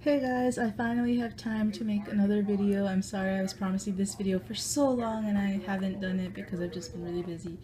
Hey guys, I finally have time to make another video. I'm sorry I was promising this video for so long and I haven't done it because I've just been really busy.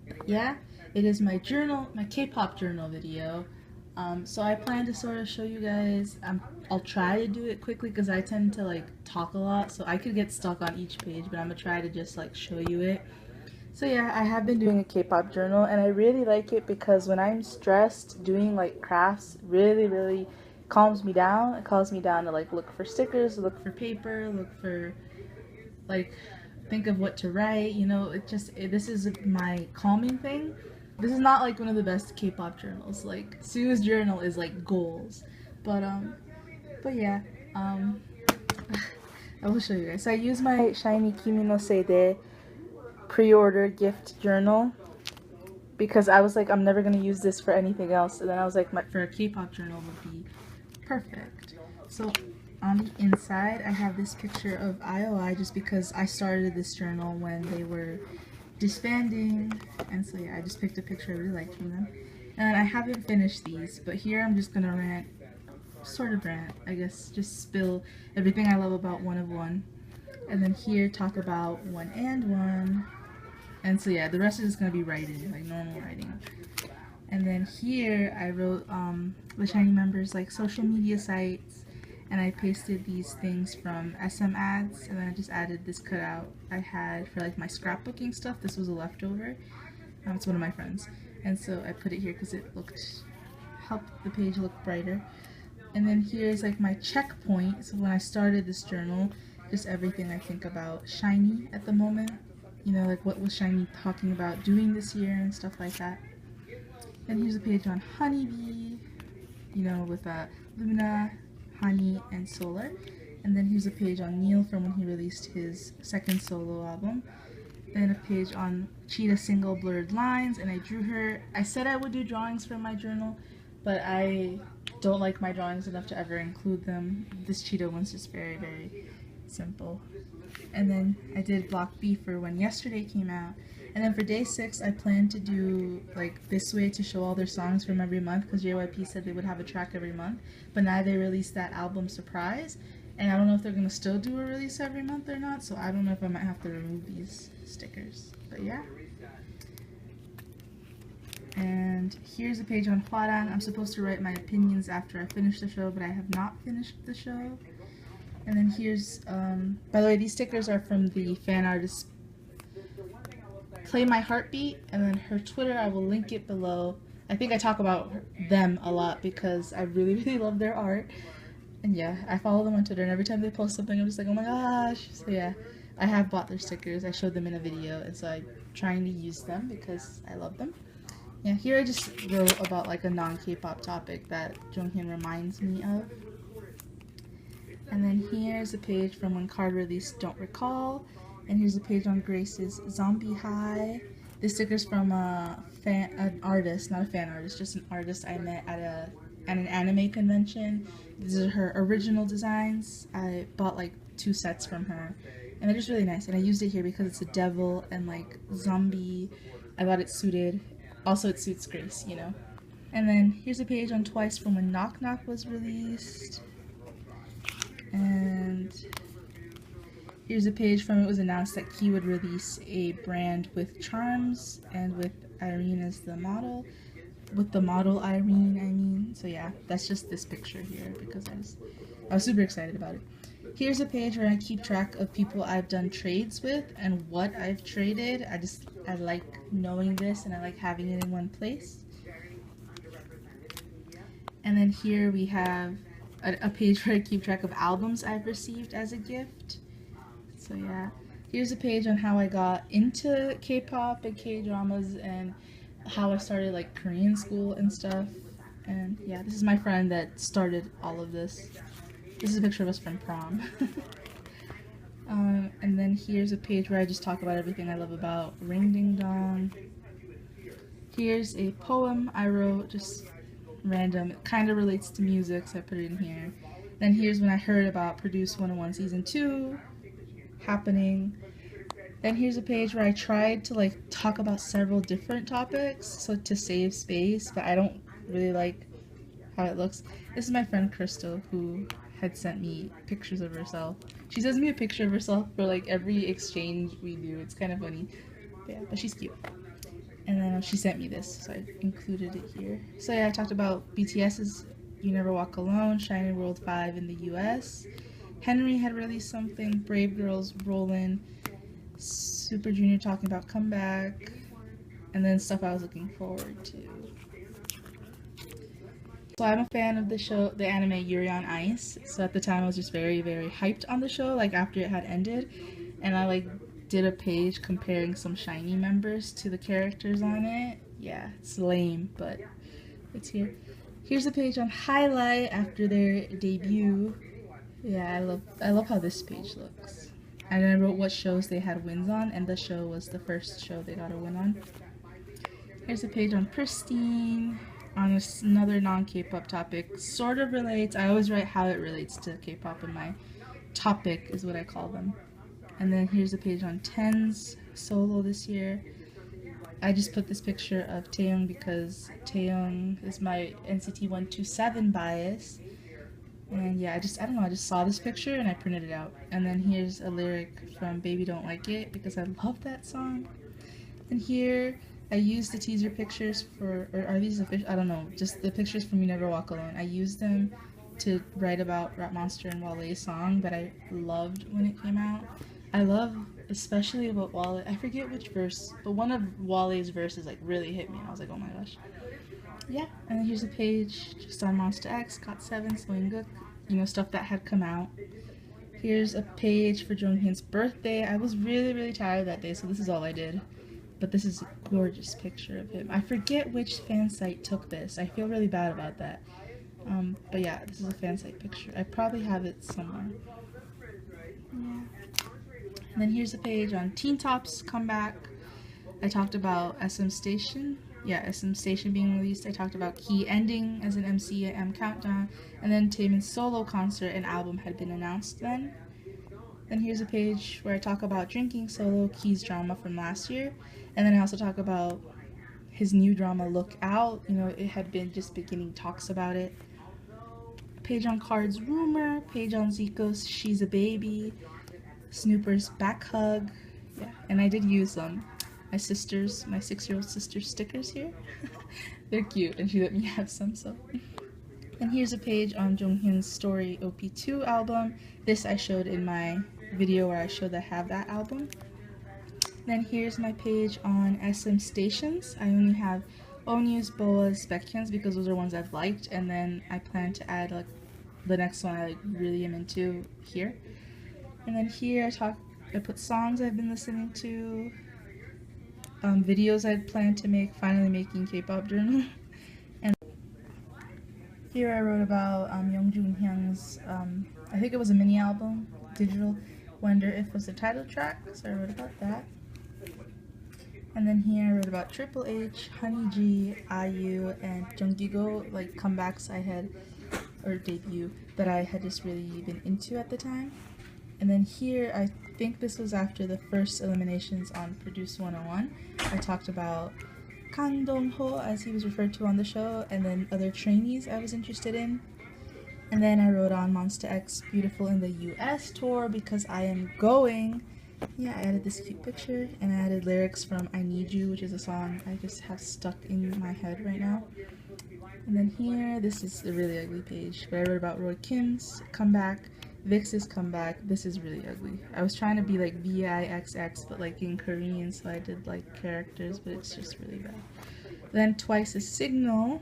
But yeah, it is my journal, my K-pop journal video. So I plan to sort of show you guys, I'll try to do it quickly because I tend to like talk a lot, so I could get stuck on each page, but I'm gonna try to just like show you it. So yeah, I have been doing a K-pop journal and I really like it because when I'm stressed, doing like crafts really calms me down. It calms me down to like look for stickers, look for paper, look for like think of what to write, you know, this is my calming thing. This is not like one of the best K-pop journals. Like Sue's journal is like goals. But yeah, um I will show you guys. So I use my Shiny Kimi no Seide pre-order gift journal because I was like, I'm never gonna use this for anything else, and then I was like, for a K-pop journal would be perfect. So on the inside I have this picture of IOI just because I started this journal when they were disbanding, and so yeah, I just picked a picture I really liked from them. And I haven't finished these, but here I'm just gonna rant, sort of rant, I guess, just spill everything I love about One of One. And then here talk about One and One. And so yeah, the rest is just gonna be writing, like normal writing. And then here I wrote the Shiny members like social media sites, and I pasted these things from SM ads, and then I just added this cutout I had for like my scrapbooking stuff. This was a leftover. It's one of my friends, and so I put it here because it helped the page look brighter. And then here's like my checkpoint. So when I started this journal, just everything I think about Shiny at the moment. You know, like what was Shiny talking about doing this year and stuff like that. And here's a page on Honeybee, you know, with Luna, Honey, and Solar. And then here's a page on Neil from when he released his second solo album. Then a page on Cheetah single Blurred Lines, and I drew her. I said I would do drawings for my journal, but I don't like my drawings enough to ever include them. This Cheetah one's just very simple. And then I did block B for when Yesterday came out. And then for day 6, I plan to do like This Way to show all their songs from every month because JYP said they would have a track every month. But now they released that album Surprise, and I don't know if they're going to still do a release every month or not, so I don't know if I might have to remove these stickers. But yeah. And here's a page on Hwarang. I'm supposed to write my opinions after I finish the show, but I have not finished the show. And then here's, by the way, these stickers are from the fan artist Play My Heartbeat, and then her Twitter, I will link it below. I think I talk about them a lot because I really love their art. And yeah, I follow them on Twitter, and every time they post something, I'm just like, oh my gosh. So yeah, I have bought their stickers. I showed them in a video, and so I'm trying to use them because I love them. Yeah, here I just wrote about like a non-K-pop topic that Jonghyun reminds me of. And then here's a page from when Card released Don't Recall. And here's a page on Grace's Zombie High. This sticker's from an artist, not a fan artist, just an artist I met at an anime convention. These are her original designs. I bought like 2 sets from her, and they're just really nice. And I used it here because it's a devil and like zombie. I thought it suited. Also, it suits Grace, you know. And then here's a page on Twice from when Knock Knock was released. And here's a page from it was announced that Key would release a brand with charms and with Irene as the model. With the model Irene, I mean. So yeah, that's just this picture here because I was super excited about it. Here's a page where I keep track of people I've done trades with and what I've traded. I like knowing this and I like having it in one place. And then here we have a page where I keep track of albums I've received as a gift. So yeah, here's a page on how I got into K-pop and K-dramas and how I started like Korean school and stuff. And yeah, this is my friend that started all of this. This is a picture of us from prom. And then here's a page where I just talk about everything I love about Ring Ding Dong. Here's a poem I wrote, just random. It kind of relates to music, so I put it in here. Then here's when I heard about Produce 101 Season 2 happening. Then here's a page where I tried to like talk about several different topics, so to save space, but I don't really like how it looks. This is my friend Crystal, who had sent me pictures of herself. She sends me a picture of herself for like every exchange we do. It's kind of funny. But yeah, but she's cute. And then she sent me this, so I included it here. So yeah, I talked about BTS's You Never Walk Alone, Shining World 5 in the US. Henry had released something, Brave Girls, Rollin', Super Junior talking about Comeback, and then stuff I was looking forward to. So I'm a fan of the show, the anime Yuri on Ice. So at the time I was just very, very hyped on the show, like after it had ended. And I like did a page comparing some SHINee members to the characters on it. Yeah, it's lame, but it's here. Here's a page on Highlight after their debut. Yeah, I love how this page looks. And then I wrote what shows they had wins on, and the show was the first show they got a win on. Here's a page on Pristine, on another non-K-pop topic. Sort of relates. I always write how it relates to K-pop in my topic, is what I call them. And then here's a page on Ten's solo this year. I just put this picture of Taeyong because Taeyong is my NCT 127 bias. And yeah, I don't know, I just saw this picture and I printed it out. And then here's a lyric from Baby Don't Like It because I love that song. And here I used the teaser pictures for, or are these official? I don't know, just the pictures from You Never Walk Alone. I used them to write about Rap Monster and Wale's song that I loved when it came out. I love especially about Wale, I forget which verse, but one of Wale's verses like really hit me and I was like, oh my gosh. Yeah, and then here's a page just on Monster X, GOT7, Swinguk, you know, stuff that had come out. Here's a page for Jonghyun's birthday. I was really, really tired that day, so this is all I did. But this is a gorgeous picture of him. I forget which fan site took this. I feel really bad about that. But yeah, this is a fan site picture. I probably have it somewhere. Yeah. And then here's a page on Teen Top's comeback. I talked about SM Station. Yeah, SM Station being released. I talked about Key ending as an MC at M Countdown. And then Taemin's solo concert and album had been announced then. Then here's a page where I talk about Drinking Solo, Key's drama from last year. And then I also talk about his new drama, Look Out. You know, it had been just beginning talks about it. Page on Card's Rumor. Page on Zico's She's a Baby. Snooper's Back Hug. Yeah, and I did use my 6-year-old sister's stickers here. They're cute, and she let me have some, so. And here's a page on Jonghyun's Story OP2 album. This I showed in my video where I showed I have that album. Then here's my page on SM Stations. I only have Onus, Boas, Baekhyun's because those are ones I've liked, and then I plan to add like the next one I like really am into here. And then here I put songs I've been listening to, videos I'd planned to make, finally making K-pop journal. And here I wrote about Youngjoon Hyung's, I think it was a mini album, Digital Wonder If was the title track, so I wrote about that. And then here I wrote about Triple H, Honey G, IU, and Jungkook, like comebacks I had, or debut, that I had just really been into at the time. And then here, I think this was after the first eliminations on Produce 101. I talked about Kang Dong-ho, as he was referred to on the show, and then other trainees I was interested in. And then I wrote on Monster X Beautiful in the US tour because I am going. Yeah, I added this cute picture, and I added lyrics from I Need You, which is a song I just have stuck in my head right now. And then here, this is a really ugly page, but I wrote about Roy Kim's comeback, Vix's comeback. This is really ugly. I was trying to be like VIXX, but like in Korean, so I did like characters, but it's just really bad. Then Twice's Signal.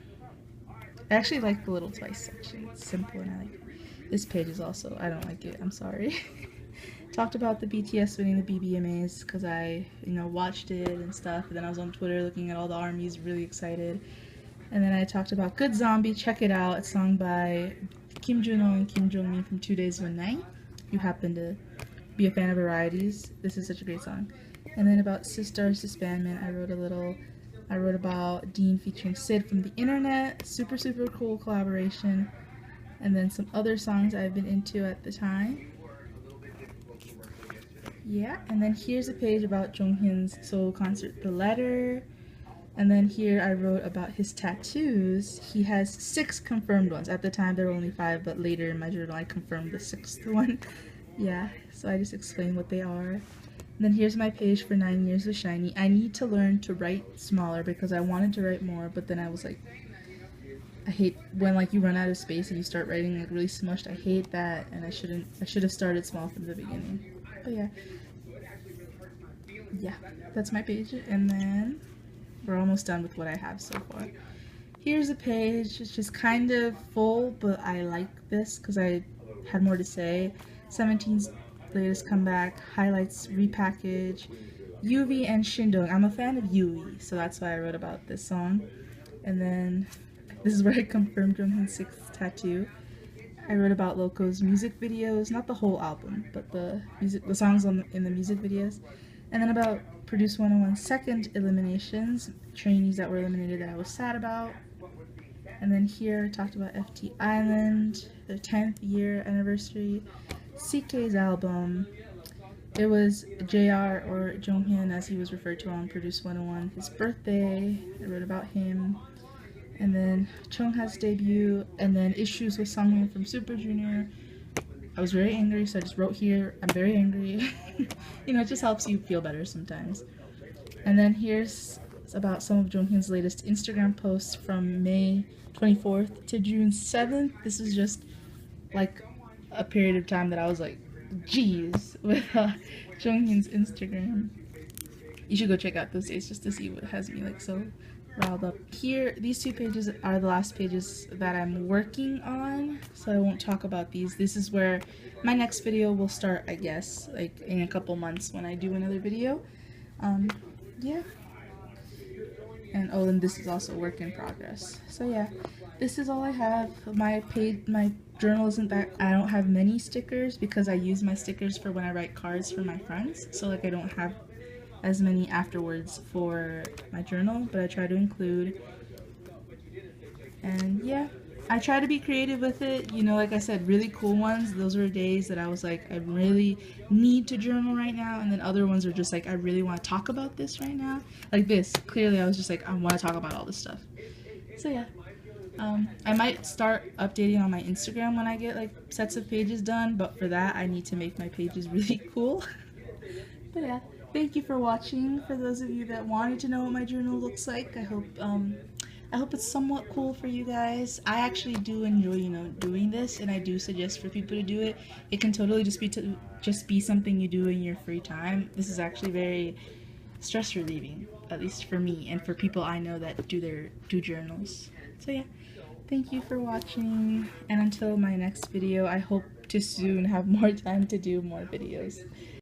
I actually like the little Twice section. It's simple and I like it. This page is also, I don't like it, I'm sorry. Talked about the BTS winning the BBMAs because I, watched it and stuff. And then I was on Twitter looking at all the armies, really excited. And then I talked about Good Zombie, check it out. It's sung by Kim Junho and Kim Jongmin from 2 Days One Night. If you happen to be a fan of varieties, this is such a great song. And then about Sistar's Disbandment, I wrote about Dean featuring Sid from the Internet, super cool collaboration. And then some other songs I've been into at the time. Yeah, and then here's a page about Jonghyun's solo concert, The Letter. And then here I wrote about his tattoos. He has 6 confirmed ones. At the time there were only 5, but later in my journal I confirmed the 6th one. Yeah, so I just explained what they are. And then here's my page for 9 years with SHINee. I need to learn to write smaller because I wanted to write more, but then I was like, I hate when like you run out of space and you start writing like really smushed. I hate that, and I should have started small from the beginning. But yeah, that's my page. And then we're almost done with what I have so far. Here's a page. It's just kind of full, but I like this because I had more to say. 17's latest comeback, highlights, repackage, Yui and Shindong. I'm a fan of Yui, so that's why I wrote about this song. And then this is where I confirmed Jonghyun's 6th tattoo. I wrote about Loco's music videos, not the whole album, but the songs in the music videos. And then about Produce 101's second eliminations, trainees that were eliminated that I was sad about. And then here I talked about FT Island, their 10th year anniversary, CK's album. It was JR, or Jonghyun as he was referred to on Produce 101, his birthday. I wrote about him. And then Chungha's debut, and then issues with Sungmin from Super Junior. I was very angry, so I just wrote here, I'm very angry. You know, it just helps you feel better sometimes. And then here's about some of Jonghyun's latest Instagram posts from May 24th to June 7th. This is just like a period of time that I was like, geez, with Jonghyun's Instagram. You should go check out those days just to see what has me like so riled up. Here, these 2 pages are the last pages that I'm working on, so I won't talk about these. This is where my next video will start, I guess, like in a couple months when I do another video. Yeah. And oh, and this is also work in progress. So yeah, this is all I have. My journal isn't that, I don't have many stickers because I use my stickers for when I write cards for my friends. So like I don't have as many afterwards for my journal, but I try to include. And yeah, I try to be creative with it, you know, like I said, really cool ones, those were days that I was like, I really need to journal right now, and then other ones are just like, I really want to talk about this right now, like this, clearly I was just like, I want to talk about all this stuff. So yeah, I might start updating on my Instagram when I get like sets of pages done, but for that I need to make my pages really cool. But yeah, thank you for watching. For those of you that wanted to know what my journal looks like, I hope it's somewhat cool for you guys. I actually do enjoy, you know, doing this, and I do suggest for people to do it. It can totally just be something you do in your free time. This is actually very stress relieving, at least for me and for people I know that do journals. So yeah, thank you for watching, and until my next video, I hope to soon have more time to do more videos.